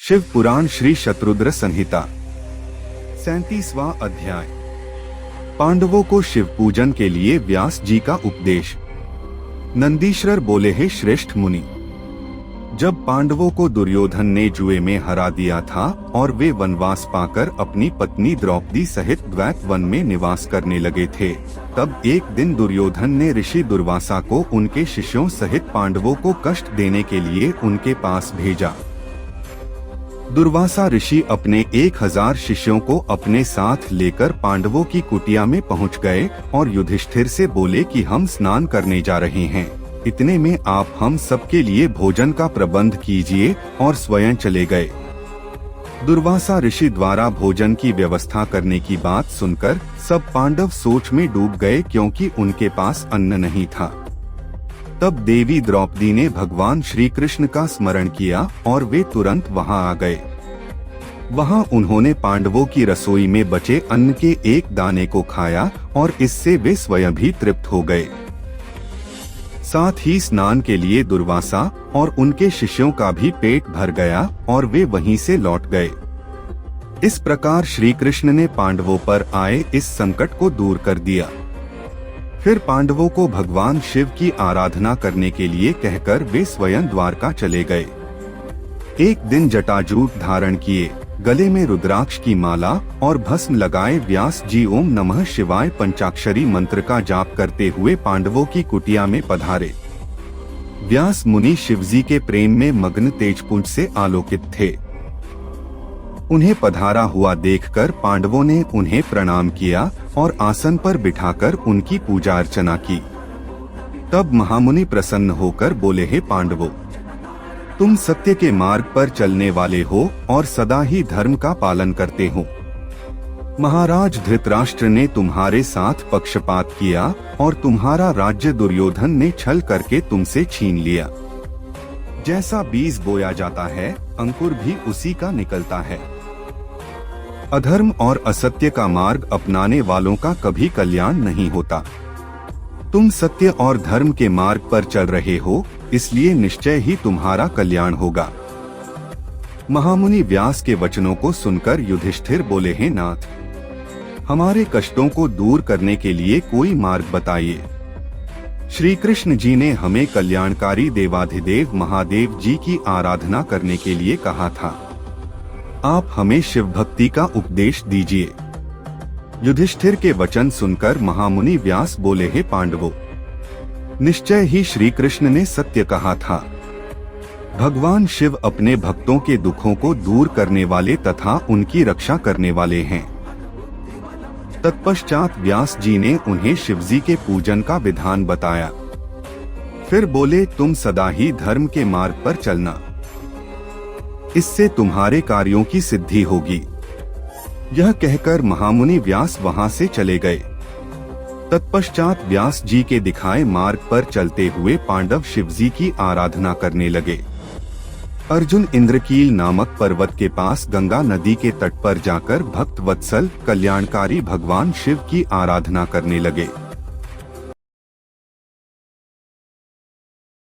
शिव पुराण श्री शत्रुद्र संहिता 37वां अध्याय। पांडवों को शिव पूजन के लिए व्यास जी का उपदेश। नंदीश्वर बोले, हे श्रेष्ठ मुनि, जब पांडवों को दुर्योधन ने जुए में हरा दिया था और वे वनवास पाकर अपनी पत्नी द्रौपदी सहित द्वैत वन में निवास करने लगे थे, तब एक दिन दुर्योधन ने ऋषि दुर्वासा को उनके शिष्यों सहित पांडवों को कष्ट देने के लिए उनके पास भेजा। दुर्वासा ऋषि अपने 1000 शिष्यों को अपने साथ लेकर पांडवों की कुटिया में पहुंच गए और युधिष्ठिर से बोले कि हम स्नान करने जा रहे हैं, इतने में आप हम सबके लिए भोजन का प्रबंध कीजिए, और स्वयं चले गए। दुर्वासा ऋषि द्वारा भोजन की व्यवस्था करने की बात सुनकर सब पांडव सोच में डूब गए, क्योंकि उनके पास अन्न नहीं था। तब देवी द्रौपदी ने भगवान श्री कृष्ण का स्मरण किया और वे तुरंत वहां आ गए। वहां उन्होंने पांडवों की रसोई में बचे अन्न के एक दाने को खाया और इससे वे स्वयं भी तृप्त हो गए। साथ ही स्नान के लिए दुर्वासा और उनके शिष्यों का भी पेट भर गया और वे वहीं से लौट गए। इस प्रकार श्री कृष्ण ने पांडवों पर आए इस संकट को दूर कर दिया। फिर पांडवों को भगवान शिव की आराधना करने के लिए कहकर वे स्वयं द्वारका चले गए। एक दिन जटाजूट धारण किए, गले में रुद्राक्ष की माला और भस्म लगाए व्यास जी ओम नमः शिवाय पंचाक्षरी मंत्र का जाप करते हुए पांडवों की कुटिया में पधारे। व्यास मुनि शिवजी के प्रेम में मग्न तेजपुंज से आलोकित थे। उन्हें पधारा हुआ देखकर पांडवों ने उन्हें प्रणाम किया और आसन पर बिठाकर उनकी पूजा अर्चना की। तब महामुनि प्रसन्न होकर बोले, हे पांडवों, तुम सत्य के मार्ग पर चलने वाले हो और सदा ही धर्म का पालन करते हो। महाराज धृतराष्ट्र ने तुम्हारे साथ पक्षपात किया और तुम्हारा राज्य दुर्योधन ने छल करके तुमसे छीन लिया। जैसा बीज बोया जाता है, अंकुर भी उसी का निकलता है। अधर्म और असत्य का मार्ग अपनाने वालों का कभी कल्याण नहीं होता। तुम सत्य और धर्म के मार्ग पर चल रहे हो, इसलिए निश्चय ही तुम्हारा कल्याण होगा। महामुनि व्यास के वचनों को सुनकर युधिष्ठिर बोले, हे नाथ, हमारे कष्टों को दूर करने के लिए कोई मार्ग बताइए। श्री कृष्ण जी ने हमें कल्याणकारी देवाधिदेव महादेव जी की आराधना करने के लिए कहा था। आप हमें शिव भक्ति का उपदेश दीजिए। युधिष्ठिर के वचन सुनकर महामुनि व्यास बोले, हे पांडवों, निश्चय ही श्री कृष्ण ने सत्य कहा था। भगवान शिव अपने भक्तों के दुखों को दूर करने वाले तथा उनकी रक्षा करने वाले हैं। तत्पश्चात व्यास जी ने उन्हें शिवजी के पूजन का विधान बताया। फिर बोले, तुम सदा ही धर्म के मार्ग पर चलना, इससे तुम्हारे कार्यों की सिद्धि होगी। यह कहकर महामुनि व्यास वहां से चले गए। तत्पश्चात व्यास जी के दिखाए मार्ग पर चलते हुए पांडव शिवजी की आराधना करने लगे। अर्जुन इंद्रकील नामक पर्वत के पास गंगा नदी के तट पर जाकर भक्त वत्सल कल्याणकारी भगवान शिव की आराधना करने लगे।